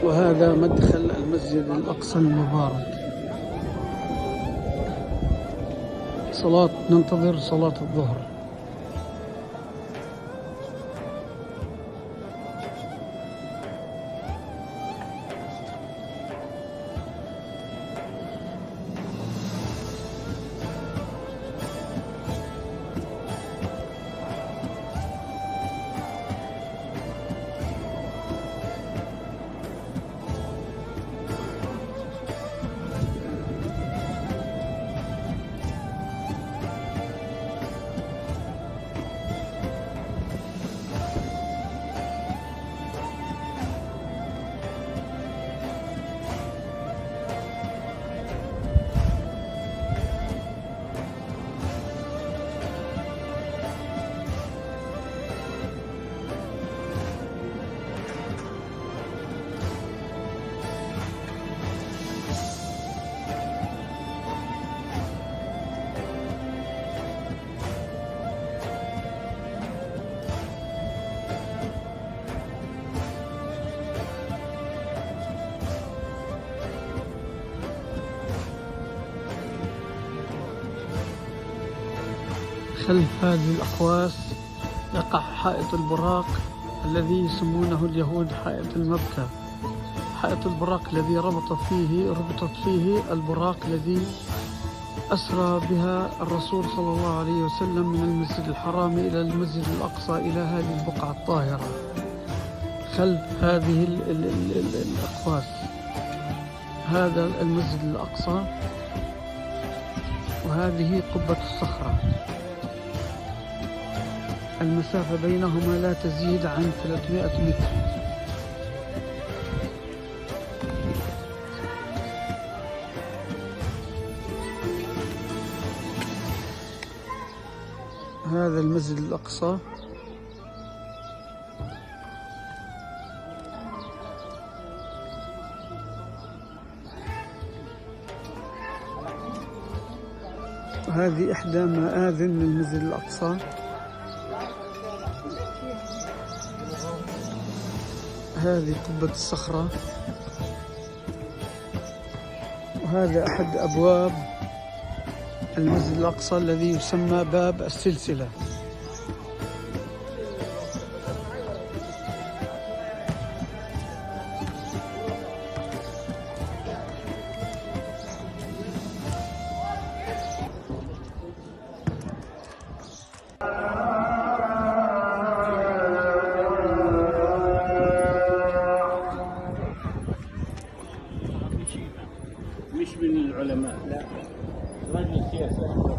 وهذا مدخل المسجد الأقصى المبارك. ننتظر صلاة الظهر. خلف هذه الأقواس يقع حائط البراق الذي يسمونه اليهود حائط المبكى. حائط البراق الذي ربطت فيه البراق الذي أسرى بها الرسول صلى الله عليه وسلم من المسجد الحرام إلى المسجد الأقصى، إلى هذه البقعة الطاهرة. خلف هذه الأقواس هذا المسجد الأقصى، وهذه قبة الصخرة. المسافة بينهما لا تزيد عن 300 متر. هذا المسجد الأقصى. هذه إحدى مآذن المسجد الأقصى. هذه قبة الصخرة، وهذا أحد أبواب المسجد الأقصى الذي يسمى باب السلسلة. مش من العلماء، لا، رجل سياسة.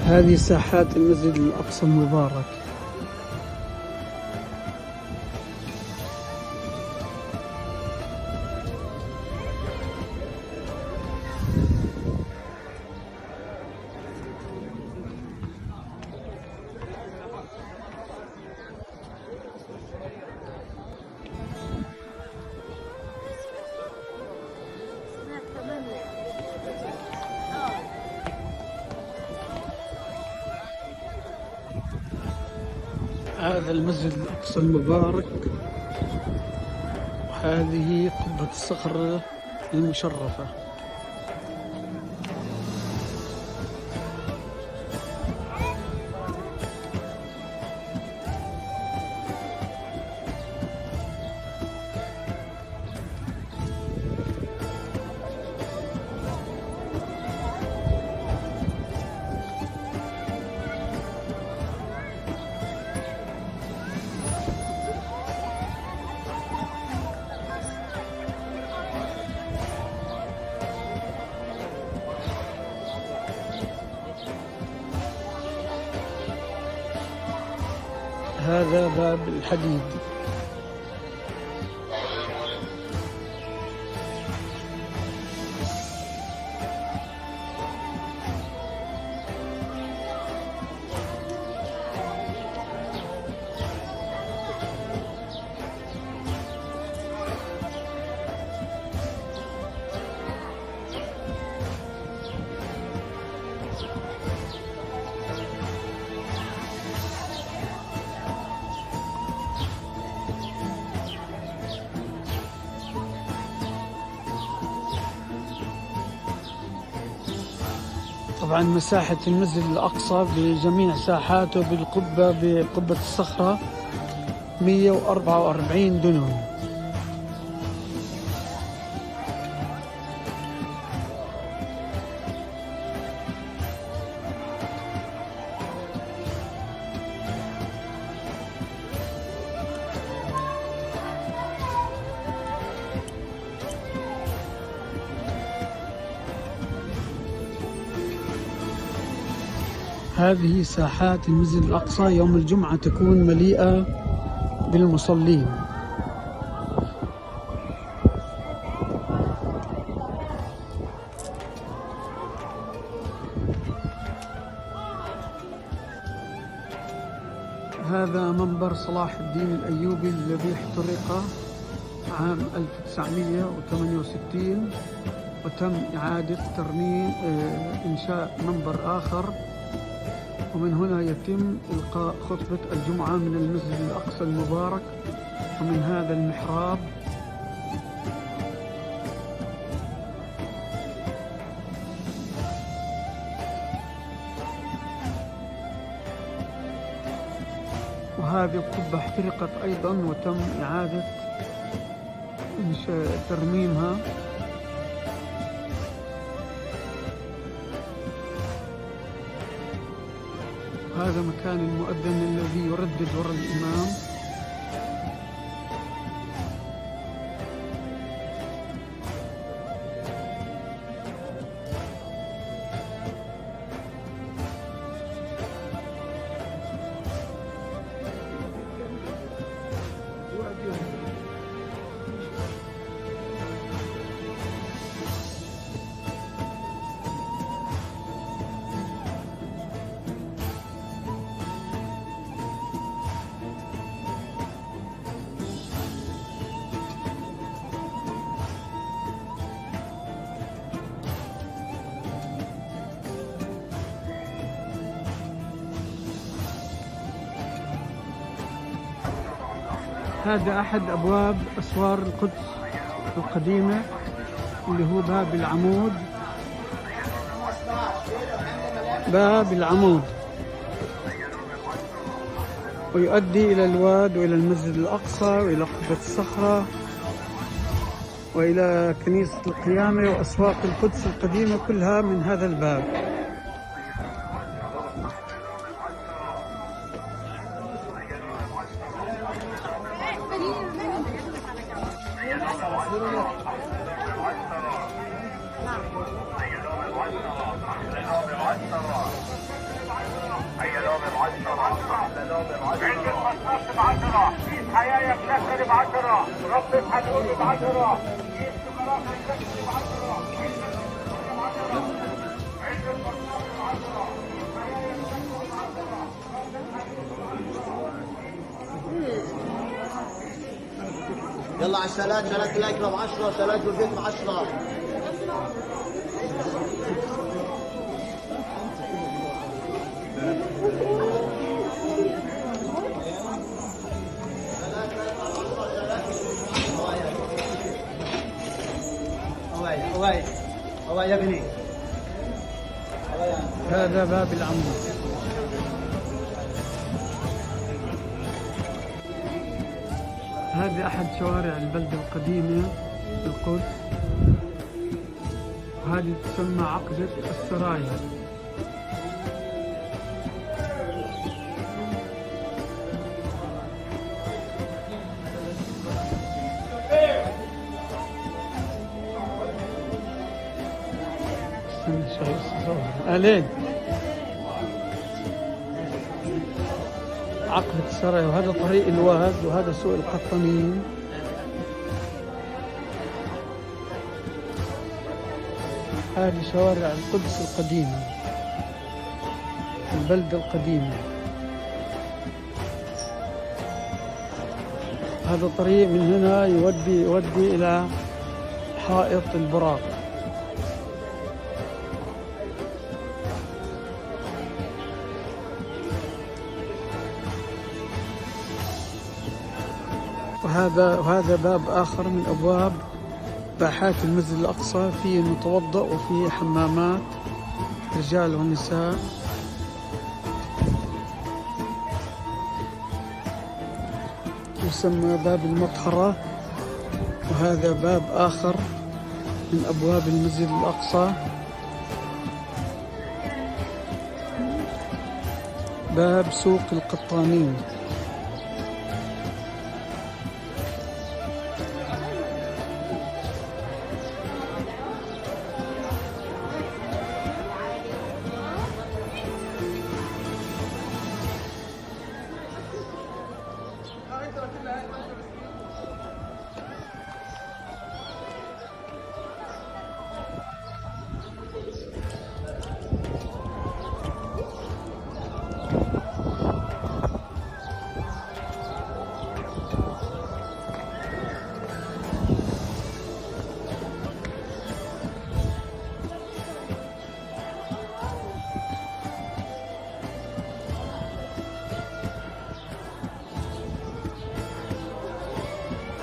هذه ساحات المسجد الأقصى المبارك. هذا المسجد الأقصى المبارك، وهذه قبة الصخر المشرفة. هذا باب الحديد. طبعا مساحة المسجد الأقصى بجميع ساحاته بقبة الصخرة 144 دنم. هذه ساحات المسجد الأقصى يوم الجمعة تكون مليئة بالمصلين. هذا منبر صلاح الدين الأيوبي الذي احترق عام 1968، وتم إعادة ترميم إنشاء منبر آخر، ومن هنا يتم إلقاء خطبة الجمعة من المسجد الأقصى المبارك ومن هذا المحراب. وهذه القبة احترقت أيضا وتم إعادة ترميمها. هذا مكان المؤذن الذي يردد وراء الإمام. هذا أحد أبواب أسوار القدس القديمة اللي هو باب العمود. باب العمود ويؤدي إلى الواد وإلى المسجد الأقصى وإلى قبة الصخرة وإلى كنيسة القيامة وأسواق القدس القديمة كلها من هذا الباب. يلا على السلات، سلات الأكرة ب10، سلات البيت ب10. هذا باب العمود. هذه أحد شوارع البلدة القديمة في القدس، وهذه تسمى عقبة السرايا. أهلين. عقبة السرايا، وهذا طريق الواد، وهذا سوق القطامين. هذه شوارع القدس القديمة، البلدة القديمة. هذا طريق من هنا يودي إلى حائط البراق. وهذا باب آخر من أبواب باحات المسجد الأقصى، فيه متوضأ وفيه حمامات رجال ونساء. يسمى باب المطهرة. وهذا باب آخر من أبواب المسجد الأقصى، باب سوق القطامين.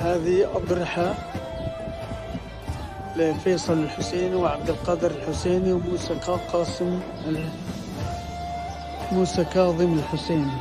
هذه أضرحة لفيصل الحسيني وعبد القادر الحسيني وموسى كاظم الحسيني.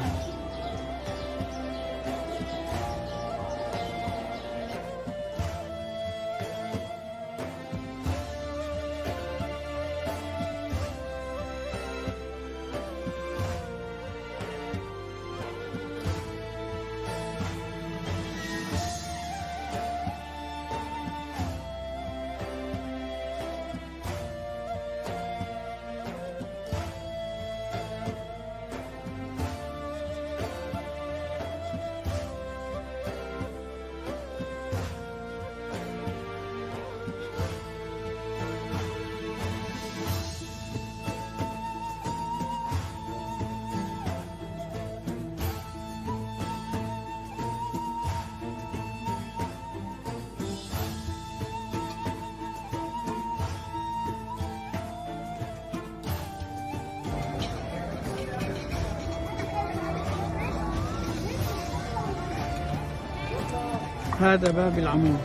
هذا باب العمود.